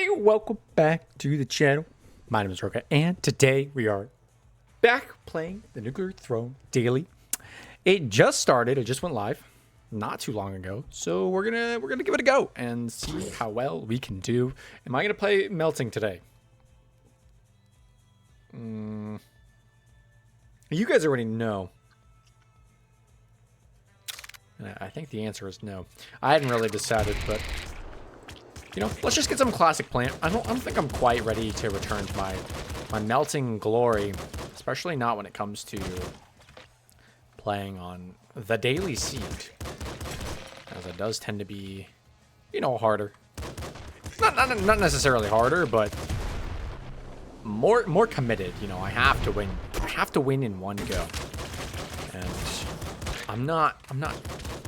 everybody, welcome back to the channel. My name is Roka, and today we are back playing the Nuclear Throne Daily. It just started, it just went live not too long ago, so we're gonna give it a go and see how well we can do. Am I gonna play Melting today? You guys already know. I think the answer is no. I hadn't really decided, but you know, let's just get some classic plant. I don't think I'm quite ready to return to my melting glory, especially not when it comes to playing on the daily seed, as it does tend to be, you know, harder. Not necessarily harder, but more committed. You know, I have to win. I have to win in one go, and I'm not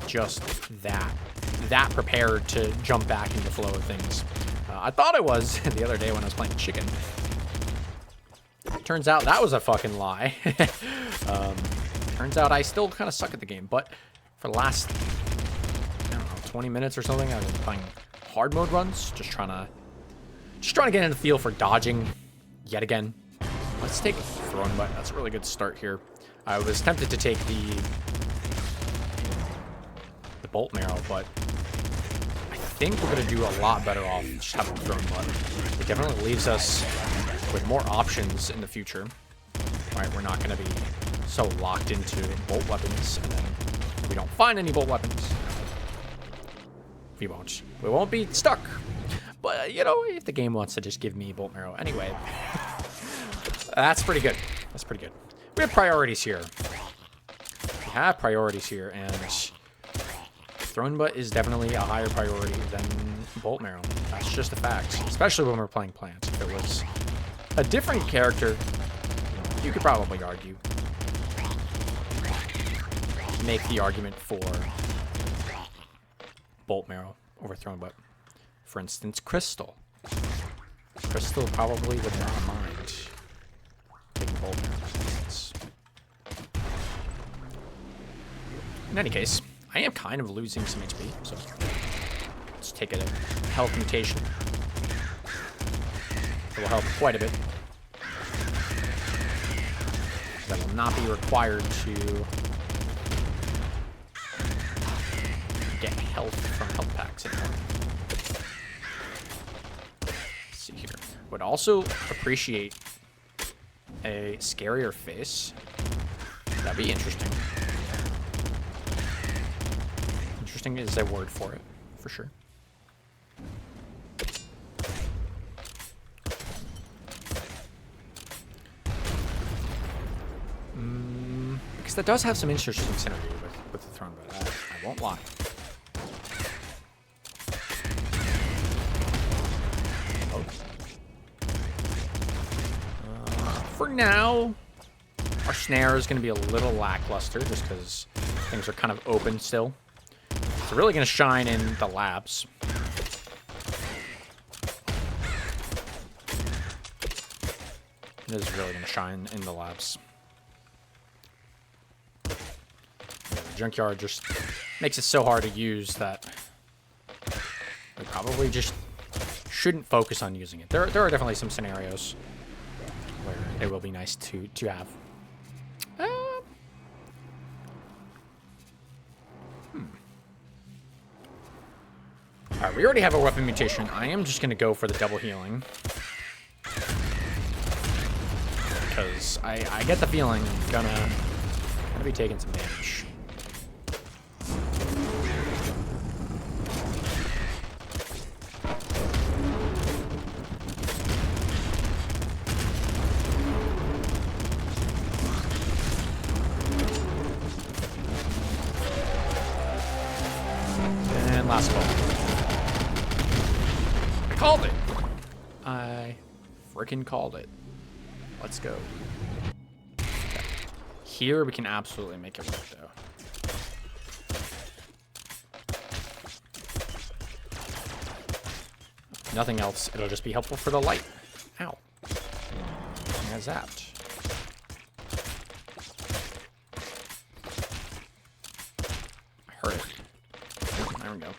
just that prepared to jump back into the flow of things. I thought I was the other day when I was playing chicken. Turns out that was a fucking lie. Turns out I still kind of suck at the game, but for the last, I don't know, 20 minutes or something, I've been playing hard mode runs, just trying to get in the feel for dodging yet again. Let's take Throne Butt. That's a really good start here. I was tempted to take the Bolt Marrow, but I think we're going to do a lot better off just having Throne Butt. It definitely leaves us with more options in the future. Right, we're not going to be so locked into bolt weapons, and then if we don't find any bolt weapons, we won't be stuck. But, you know, if the game wants to just give me Bolt Marrow anyway, that's pretty good. That's pretty good. We have priorities here. And Throne Butt is definitely a higher priority than Bolt Marrow. That's just a fact, especially when we're playing plants. If it was a different character, you could probably make the argument for Bolt Marrow over Throne Butt. For instance, Crystal. Crystal probably would not mind taking Bolt Marrow. In any case, I am kind of losing some HP, so let's take a health mutation. It will help quite a bit. That will not be required to get health from health packs anymore. Let's see here. Would also appreciate a scarier face. That'd be interesting. Interesting is a word for it, for sure. Because that does have some interesting synergy with the Throne Butt. I won't lie. For now, our snare is going to be a little lackluster just because things are kind of open still. It's really going to shine in the labs. It is really going to shine in the labs. Yeah, the junkyard just makes it so hard to use that we probably just shouldn't focus on using it. There are definitely some scenarios where it will be nice to have. Alright, we already have a weapon mutation. I am just going to go for the double healing. Because I get the feeling I'm gonna be taking some damage. And last ball. Called it. I freaking called it. Let's go. Okay. Here we can absolutely make it work though. Nothing else. It'll just be helpful for the light. Ow. I got zapped. I heard it. There we go.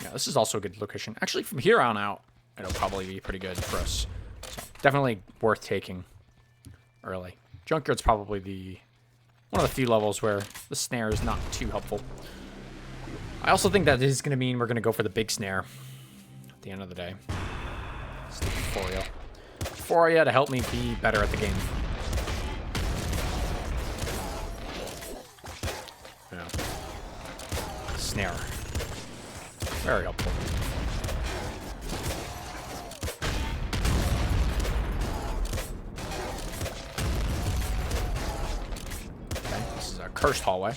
Yeah, this is also a good location. Actually, from here on out, it'll probably be pretty good for us. So definitely worth taking early. Junkyard's probably one of the few levels where the snare is not too helpful. I also think that is going to mean we're going to go for the big snare at the end of the day. Euphoria to help me be better at the game. Yeah. Snare. Very helpful. Okay, this is a cursed hallway.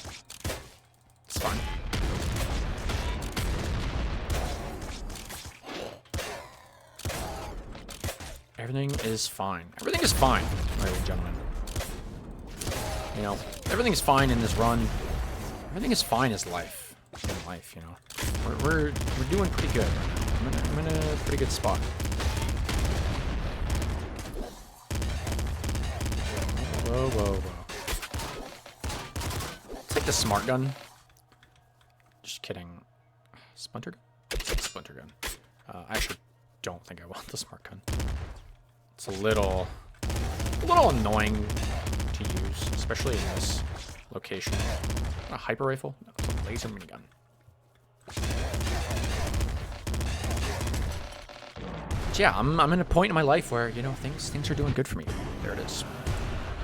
It's fine. Everything is fine. Everything is fine, ladies and gentlemen. You know, everything is fine in this run. Everything is fine as life. In life, you know. We're doing pretty good. I'm in a pretty good spot. Whoa, whoa, whoa. Let's take the smart gun. Just kidding. Splinter gun? Splinter gun. I actually don't think I want the smart gun. It's a little annoying to use, especially in this location. A hyper rifle? No, it's a laser minigun. But yeah, I'm in a point in my life where, you know, things are doing good for me. There it is.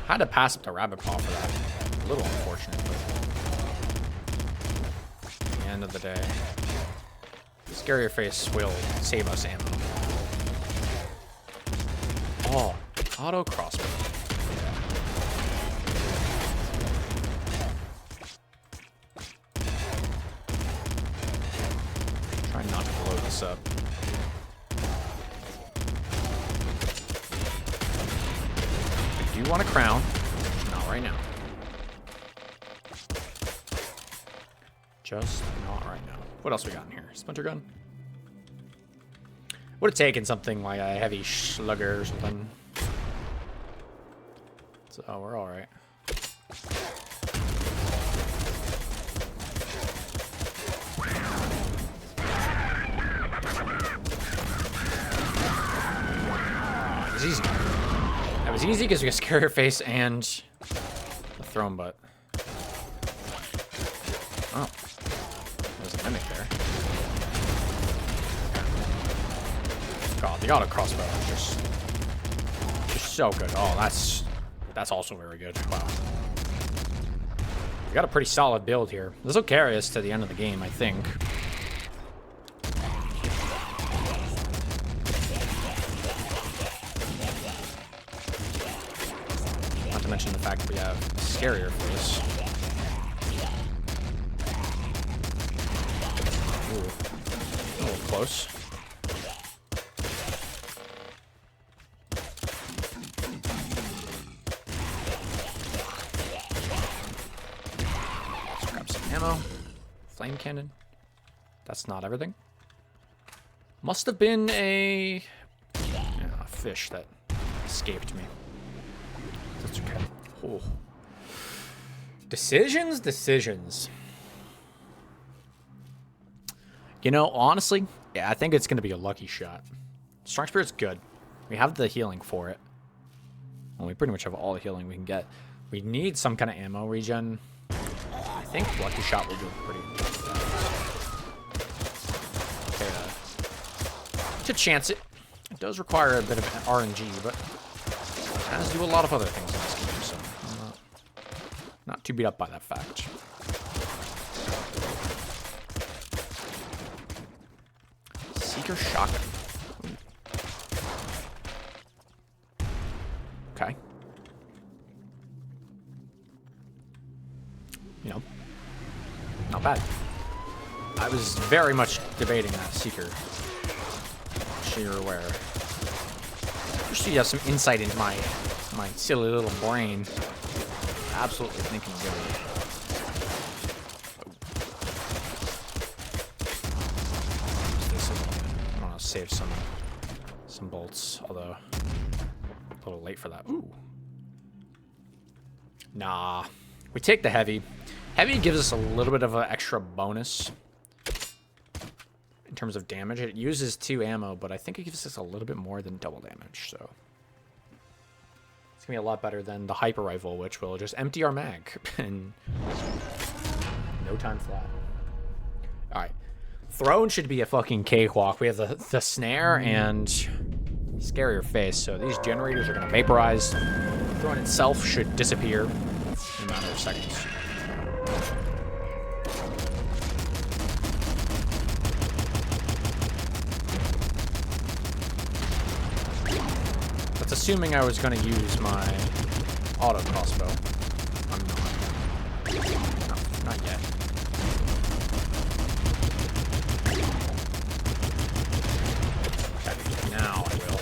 I had to pass up the rabbit paw for that. A little unfortunate, but at the end of the day, scarier face will save us ammo. Oh, auto crossbow. Try not to blow this up. I do want a crown. Not right now. Just not right now. What else we got in here? Splinter gun? Would have taken something like a heavy slugger or something. So we're alright. It was easy. That was easy because we got scare your face and the throne butt. Oh. There's a mimic there. God, the auto crossbow is just so good. Oh, that's also very good. Wow. We got a pretty solid build here. This will carry us to the end of the game, I think. Not to mention the fact that we have scarier face. Ooh. A little close. Ammo. Flame cannon. That's not everything. Must have been a fish that escaped me. That's okay. Oh. Decisions. You know, honestly, yeah, I think it's going to be a lucky shot. Strong Spirit's good. We have the healing for it. Well, we pretty much have all the healing we can get. We need some kind of ammo regen. I think Lucky Shot will do pretty good. Okay, to chance it. It does require a bit of RNG, but it has to do a lot of other things in this game, so I'm not too beat up by that fact. Seeker Shotgun. Ooh. Okay. You know, not bad. I was very much debating that Seeker. So you're aware. Just so you have some insight into my silly little brain. Absolutely thinking good. I want to save some bolts, although a little late for that. Ooh. Nah. We take the heavy. Heavy gives us a little bit of an extra bonus in terms of damage. It uses 2 ammo, but I think it gives us a little bit more than double damage, so it's gonna be a lot better than the hyper rifle, which will just empty our mag in no time flat. All right, throne should be a fucking cakewalk. We have the snare and scarier face, so these generators are gonna vaporize. Throne itself should disappear in a matter of seconds. That's assuming I was going to use my auto crossbow. I'm not. No, not yet. Okay, now I will.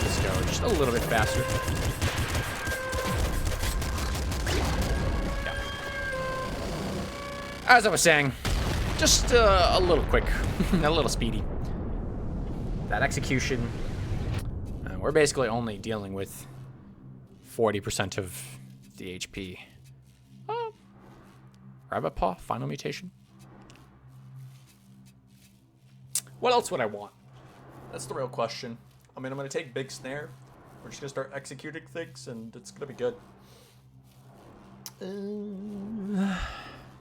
Let's go just a little bit faster. Yeah. As I was saying, just a little quick, a little speedy. That execution. We're basically only dealing with 40% of the HP. Rabbit Paw, final mutation. What else would I want? That's the real question. I mean, I'm going to take Big Snare. We're just going to start executing things, and it's going to be good.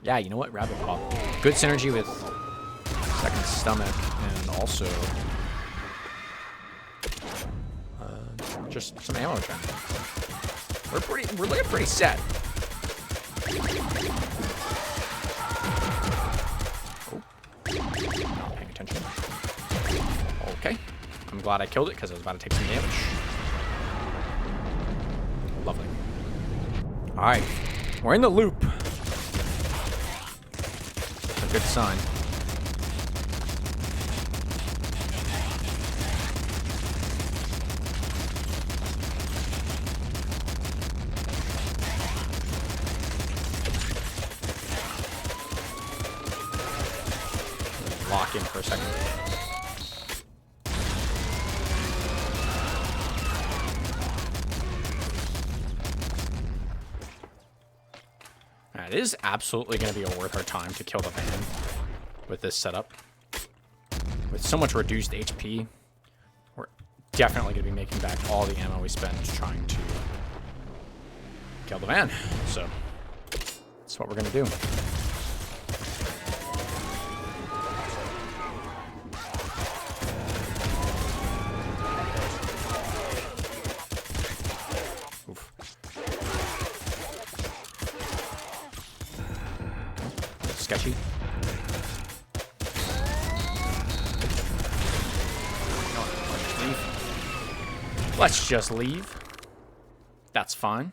Yeah, you know what? Rabbit Paw. Good synergy with Second Stomach, and also just some ammo gen. We're looking pretty set. Oh, not paying attention. Okay, I'm glad I killed it because I was about to take some damage. Lovely. All right, we're in the loop. That's a good sign. Lock in for a second. It is absolutely going to be worth our time to kill the van with this setup. With so much reduced HP, we're definitely going to be making back all the ammo we spent trying to kill the van. So that's what we're going to do. Sketchy. Let's just leave. That's fine.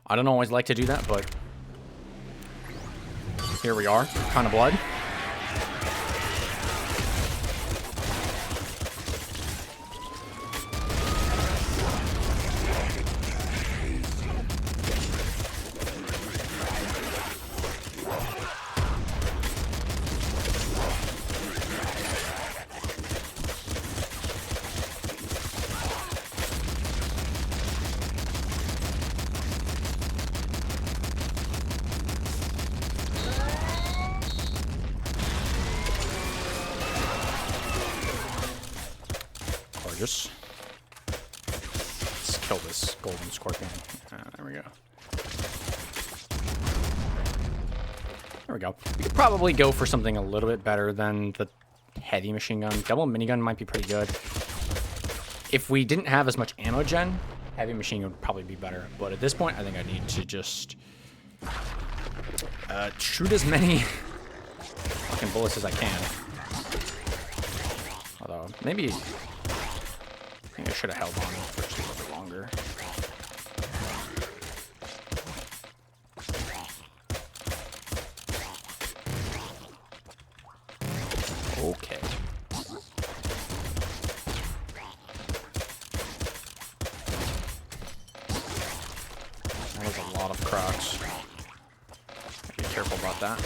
I don't always like to do that, but here we are. Kind of blood. Gorgeous. Let's kill this golden scorpion. There we go. There we go. We could probably go for something a little bit better than the heavy machine gun. Double minigun might be pretty good. If we didn't have as much ammo gen, heavy machine gun would probably be better. But at this point, I think I need to just shoot as many fucking bullets as I can. Although, maybe I think I should have held on for just a little bit longer. Okay. That was a lot of crocs. Be careful about that.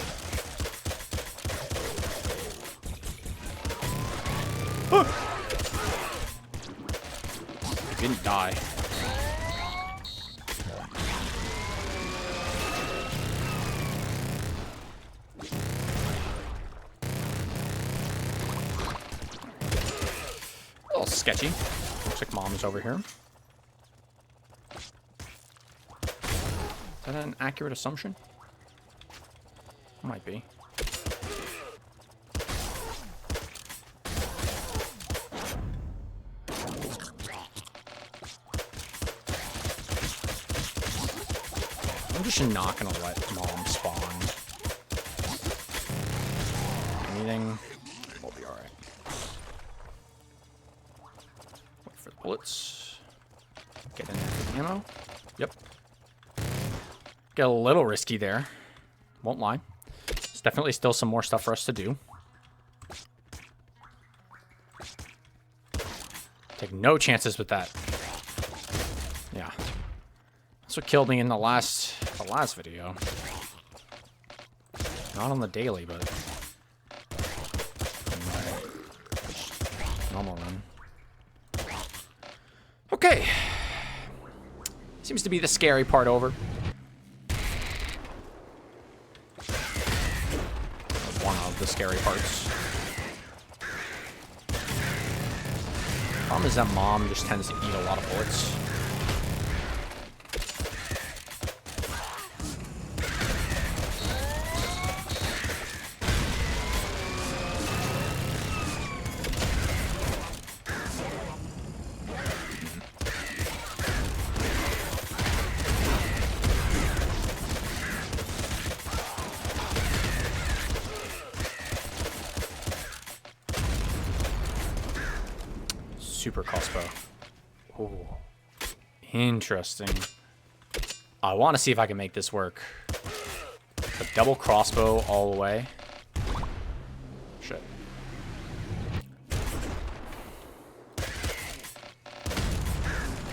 Didn't die. little sketchy. Looks like mom's over here. Is that an accurate assumption? Might be. I'm just not gonna let mom spawn. Anything, we'll be alright. Wait for the bullets. Get in there for the ammo. Yep. Get a little risky there. Won't lie. There's definitely still some more stuff for us to do. Take no chances with that. Yeah. That's what killed me in the last video. Not on the daily, but normal run. Okay. Seems to be the scary part over. One of the scary parts. Problem is that mom just tends to eat a lot of bullets. Super crossbow. Oh, interesting. I want to see if I can make this work. A double crossbow all the way. Shit.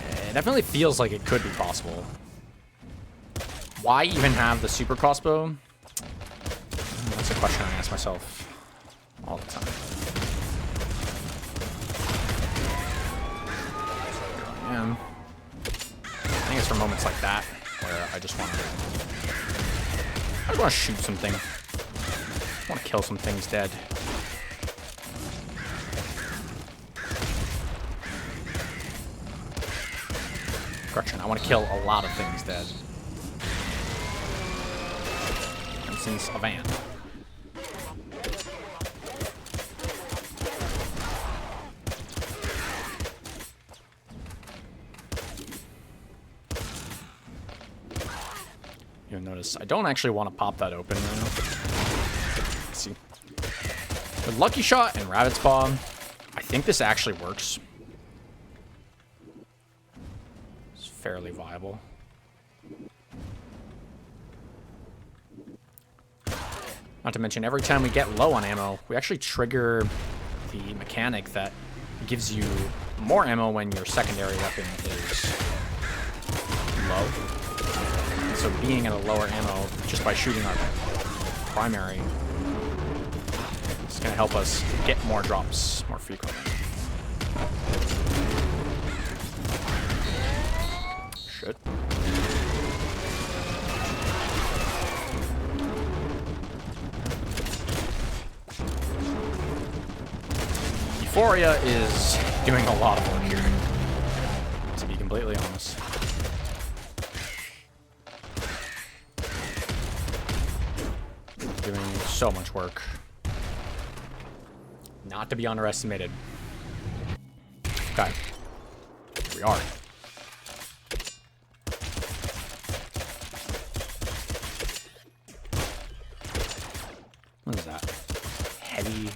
It definitely feels like it could be possible. Why even have the super crossbow? That's a question I ask myself all the time. I think it's for moments like that where I just want to shoot something. I want to kill some things dead. Correction, I want to kill a lot of things dead. For instance, a van. You'll notice I don't actually want to pop that open right now. Let's see. With Lucky Shot and Rabbit's Paw, I think this actually works. It's fairly viable. Not to mention, every time we get low on ammo, we actually trigger the mechanic that gives you more ammo when your secondary weapon is low. So being at a lower ammo just by shooting our primary is going to help us get more drops more frequently. Shit. Euphoria is doing a lot of work here, to be completely honest. Doing so much work. Not to be underestimated. Okay. Here we are. What is that? Heavy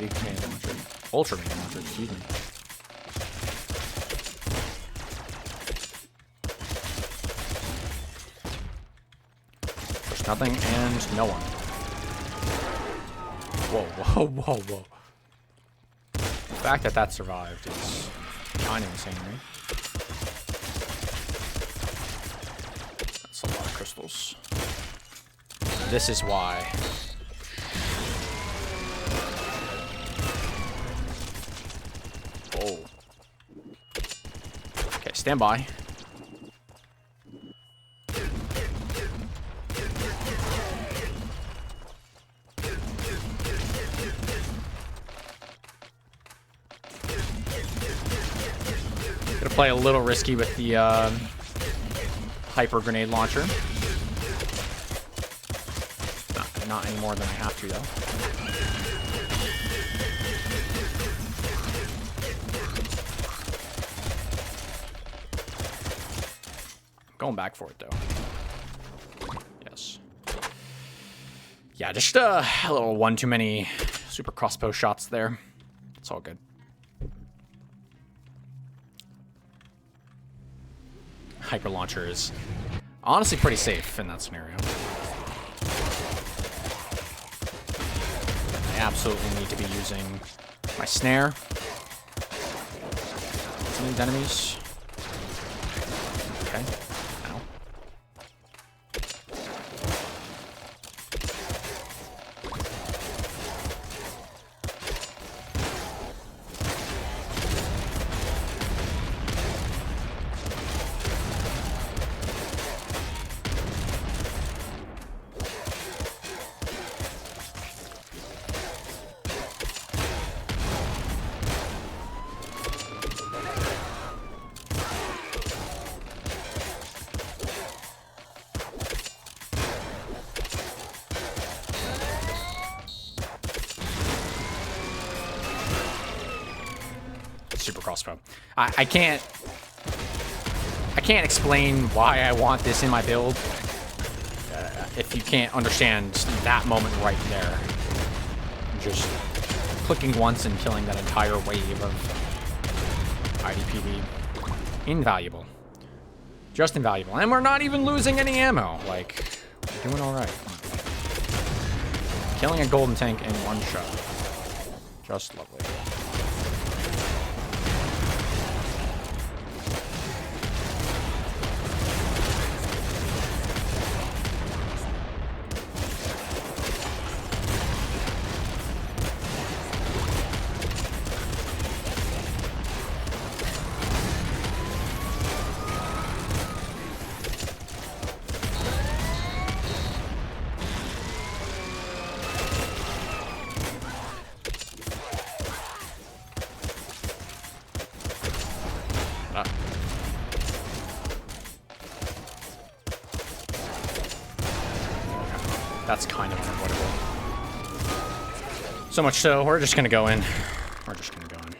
command launcher. Ultra command launcher, excuse me. Nothing and no one. Whoa, whoa, whoa, whoa. The fact that that survived is kind of insane to me. That's a lot of crystals. This is why. Oh. Okay, stand by. play a little risky with the hyper grenade launcher. Not any more than I have to, though. Going back for it, though. Yes. Yeah, just a little one too many super crossbow shots there. It's all good. Hyper launcher is honestly pretty safe in that scenario. I absolutely need to be using my snare. Some of these enemies. Okay. Ow. Super crossbow. I can't explain why I want this in my build if you can't understand that moment right there. Just clicking once and killing that entire wave of IDPV. Invaluable. Just invaluable. And we're not even losing any ammo. Like, we're doing all right. Killing a golden tank in one shot. Just lovely. That's kind of unavoidable. So much so, we're just gonna go in. We're just gonna go in.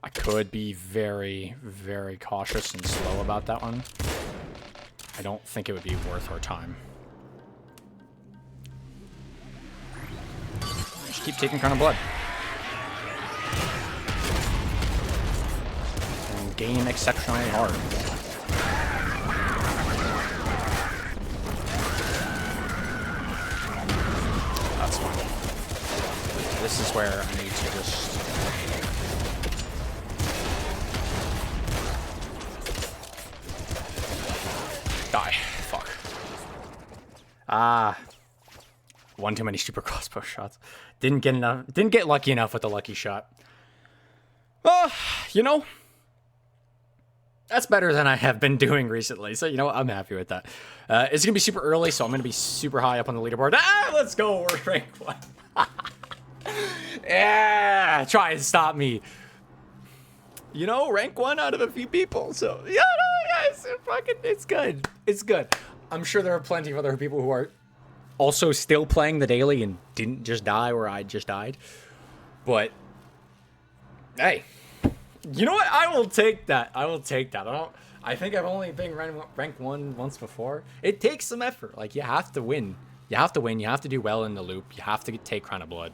I could be very, very cautious and slow about that one. I don't think it would be worth our time. Just keep taking Crown of Blood. And gain exceptionally hard. This is where I need to just... die. Fuck. Ah. One too many super crossbow shots. Didn't get lucky enough with the lucky shot. You know, that's better than I have been doing recently. So, you know what? I'm happy with that. It's going to be super early, so I'm going to be super high up on the leaderboard. Ah, let's go. We're rank 1. Yeah, try and stop me. You know, rank 1 out of a few people. So, yeah, no, guys, it's good. It's good. I'm sure there are plenty of other people who are also still playing the daily and didn't just die where I just died. But, hey, you know what? I will take that. I will take that. I think I've only been rank 1 once before. It takes some effort. Like, you have to win. You have to win. You have to do well in the loop. You have to take Crown of Blood.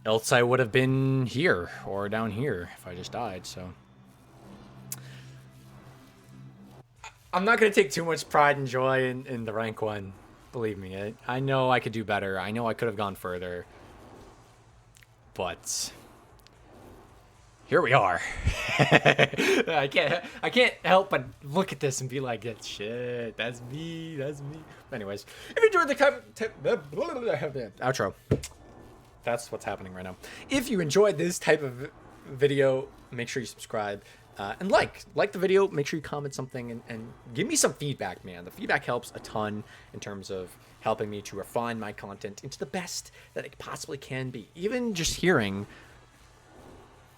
Else I would have been here or down here if I just died, so. I'm not going to take too much pride and joy in the rank 1. Believe me. I know I could do better. I know I could have gone further. But here we are. I can't help but look at this and be like, that's shit. That's me. That's me. Anyways, if you enjoyed the outro. That's what's happening right now. If you enjoyed this type of video, make sure you subscribe and like the video. Make sure you comment something and give me some feedback, man. The feedback helps a ton in terms of helping me to refine my content into the best that it possibly can be. Even just hearing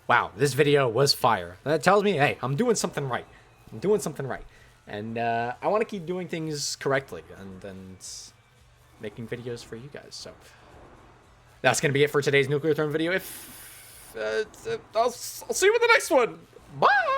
wow, this video was fire. That tells me, hey, I'm doing something right. I'm doing something right. And I want to keep doing things correctly and making videos for you guys. So that's going to be it for today's nuclear throne video. I'll see you in the next one. Bye!